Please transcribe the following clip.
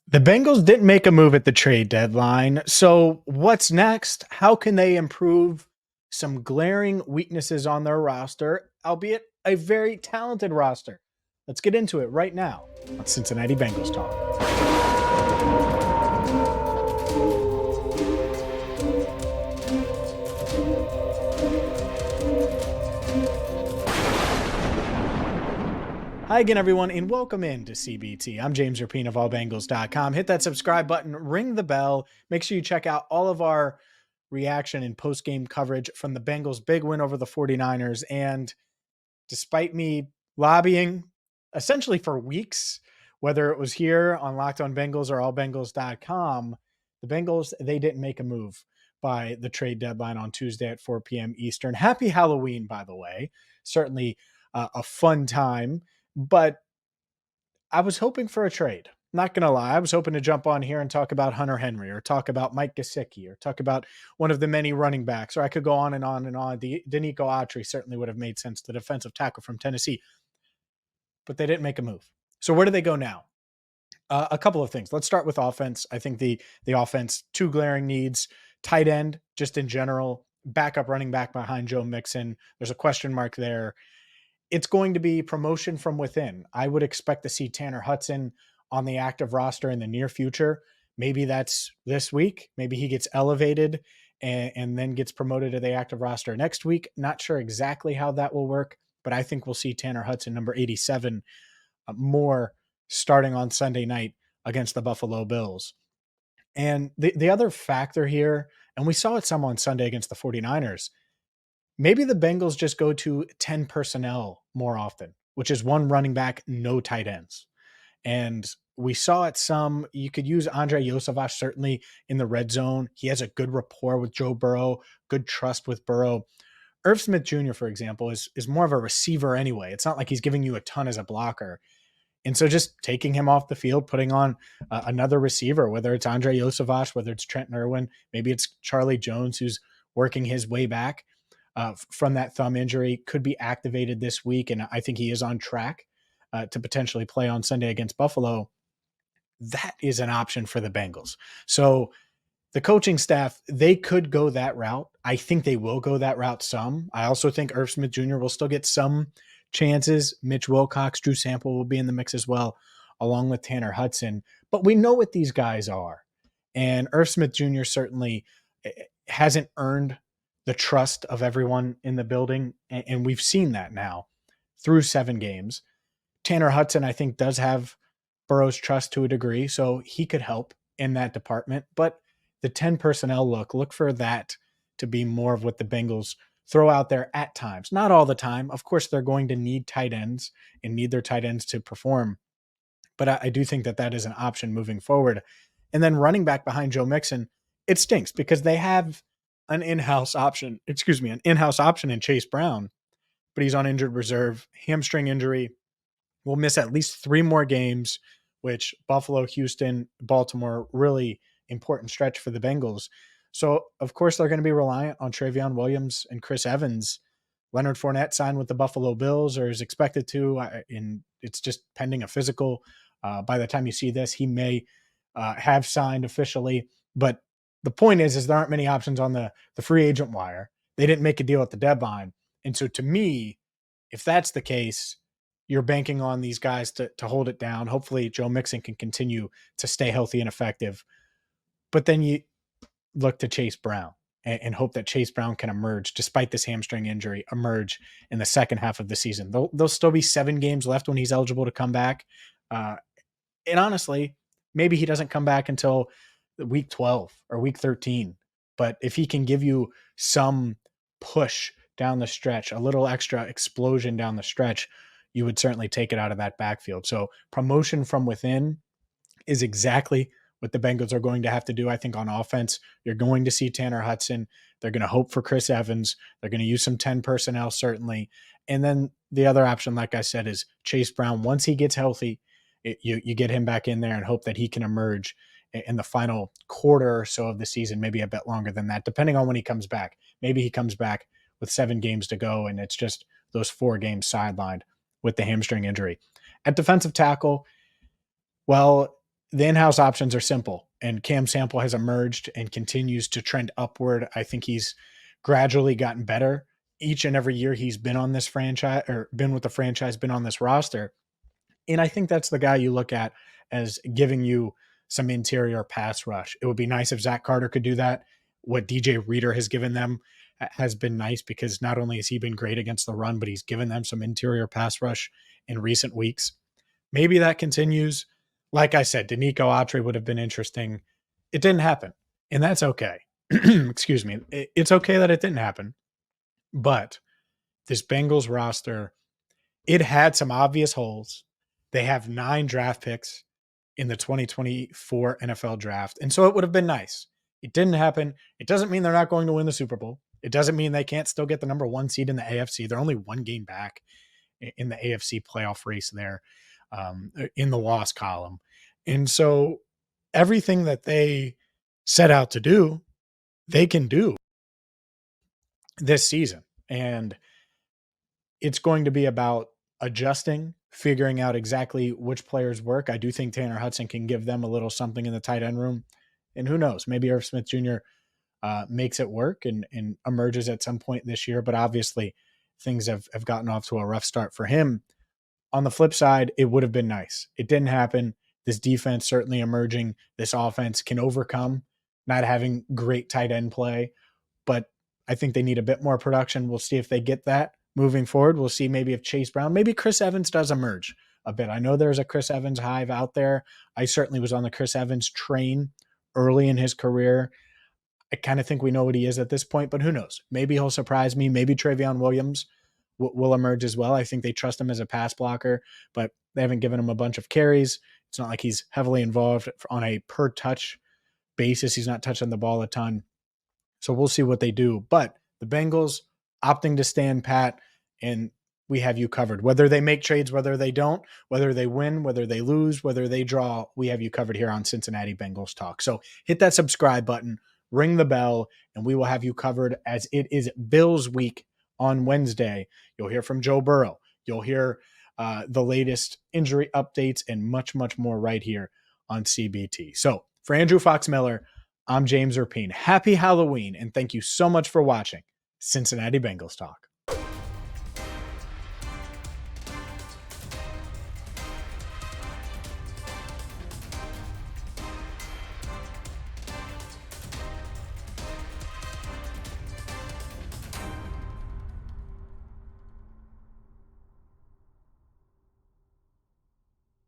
The Bengals didn't make a move at the trade deadline. So, what's next? How can they improve some glaring weaknesses on their roster, albeit a very talented roster? Let's get into it right now on Cincinnati Bengals Talk. Hi again, everyone, and welcome in to CBT. I'm James Rapien of allbengals.com. Hit that subscribe button, ring the bell. Make sure you check out all of our reaction and post-game coverage from the Bengals' big win over the 49ers. And despite me lobbying essentially for weeks, whether it was here on Locked On Bengals or allbengals.com, the Bengals, they didn't make a move by the trade deadline on Tuesday at 4 p.m. Eastern. Happy Halloween, by the way. Certainly a fun time. But I was hoping for a trade. Not going to lie. I was hoping to jump on here and talk about Hunter Henry or talk about Mike Gesicki or talk about one of the many running backs, or I could go on and on and on. Denico Autry certainly would have made sense, the defensive tackle from Tennessee, but they didn't make a move. So where do they go now? A couple of things. Let's start with offense. I think the offense, two glaring needs: tight end, just in general, backup running back behind Joe Mixon. There's a question mark there. It's going to be promotion from within. I would expect to see Tanner Hudson on the active roster in the near future. Maybe that's this week. Maybe he gets elevated and then gets promoted to the active roster next week. Not sure exactly how that will work, but I think we'll see Tanner Hudson, number 87, more starting on Sunday night against the Buffalo Bills. And the other factor here, and we saw it some on Sunday against the 49ers, maybe the Bengals just go to 10 personnel more often, which is one running back, no tight ends. And we saw it some. You could use Andrei Iosivas certainly in the red zone. He has a good rapport with Joe Burrow, good trust with Burrow. Irv Smith Jr., for example, is more of a receiver anyway. It's not like he's giving you a ton as a blocker. And so just taking him off the field, putting on another receiver, whether it's Andrei Iosivas, whether it's Trent Irwin, maybe it's Charlie Jones, who's working his way back from that thumb injury, could be activated this week. And I think he is on track to potentially play on Sunday against Buffalo. That is an option for the Bengals. So the coaching staff, they could go that route. I think they will go that route some. I also think Irv Smith Jr. will still get some chances. Mitch Wilcox, Drew Sample will be in the mix as well, along with Tanner Hudson. But we know what these guys are. And Irv Smith Jr. certainly hasn't earned the trust of everyone in the building. And we've seen that now through 7 games. Tanner Hudson, I think, does have Burrow's trust to a degree, so he could help in that department. But the 10 personnel look for that to be more of what the Bengals throw out there at times. Not all the time. Of course, they're going to need tight ends and need their tight ends to perform. But I do think that is an option moving forward. And then running back behind Joe Mixon, it stinks because they have an in-house option in Chase Brown, but he's on injured reserve, hamstring injury, will miss at least 3 more games, which Buffalo, Houston, Baltimore, really important stretch for the Bengals. So, of course, they're going to be reliant on Travion Williams and Chris Evans. Leonard Fournette signed with the Buffalo Bills, or is expected to, and it's just pending a physical. By the time you see this, he may have signed officially. But the point is there aren't many options on the free agent wire. They didn't make a deal at the deadline. And so to me, if that's the case, you're banking on these guys to hold it down. Hopefully Joe Mixon can continue to stay healthy and effective. But then you look to Chase Brown and hope that Chase Brown can emerge, despite this hamstring injury, emerge in the second half of the season. There'll still be 7 games left when he's eligible to come back. And honestly, maybe he doesn't come back until week 12 or week 13. But if he can give you some push down the stretch, a little extra explosion down the stretch, you would certainly take it out of that backfield. So promotion from within is exactly what the Bengals are going to have to do. I think on offense, you're going to see Tanner Hudson. They're going to hope for Chris Evans. They're going to use some 10 personnel, certainly. And then the other option, like I said, is Chase Brown. Once he gets healthy, you get him back in there and hope that he can emerge in the final quarter or so of the season, maybe a bit longer than that, depending on when he comes back. Maybe he comes back with 7 games to go, and it's just those 4 games sidelined with the hamstring injury. At defensive tackle, well, The in-house options are simple, and Cam Sample has emerged and continues to trend upward. I think he's gradually gotten better each and every year he's been on this franchise or been with the franchise, been on this roster. And I think that's the guy you look at as giving you some interior pass rush. It would be nice if Zach Carter could do that. What DJ Reader has given them has been nice because not only has he been great against the run, but he's given them some interior pass rush in recent weeks. Maybe that continues. Like I said, Danico Autry would have been interesting. It didn't happen, and that's okay. Excuse me. It's okay that it didn't happen, but this Bengals roster, it had some obvious holes. They have 9 draft picks in the 2024 NFL draft. And so it would have been nice. It didn't happen. It doesn't mean they're not going to win the Super Bowl. It doesn't mean they can't still get the number 1 seed in the AFC. They're only 1 game back in the AFC playoff race there, in the loss column. And so everything that they set out to do, they can do this season. And it's going to be about adjusting, figuring out exactly which players work. I do think Tanner Hudson can give them a little something in the tight end room. And who knows, maybe Irv Smith Jr. Makes it work and emerges at some point this year. But obviously, things have gotten off to a rough start for him. On the flip side, it would have been nice. It didn't happen. This defense certainly emerging. This offense can overcome not having great tight end play, but I think they need a bit more production. We'll see if they get that moving forward. We'll see maybe if Chase Brown, maybe Chris Evans does emerge a bit. I know there's a Chris Evans hive out there. I certainly was on the Chris Evans train early in his career. I kind of think we know what he is at this point, but who knows? Maybe he'll surprise me. Maybe Travion Williams will emerge as well. I think they trust him as a pass blocker, but they haven't given him a bunch of carries. It's not like he's heavily involved on a per touch basis. He's not touching the ball a ton. So we'll see what they do. But the Bengals opting to stand pat, and we have you covered. Whether they make trades, whether they don't, whether they win, whether they lose, whether they draw, we have you covered here on Cincinnati Bengals Talk. So hit that subscribe button, ring the bell, and we will have you covered as it is Bills week on Wednesday. You'll hear from Joe Burrow. You'll hear the latest injury updates and much, much more right here on CBT. So for Andrew Fox Miller, I'm James Rapien. Happy Halloween, and thank you so much for watching Cincinnati Bengals Talk.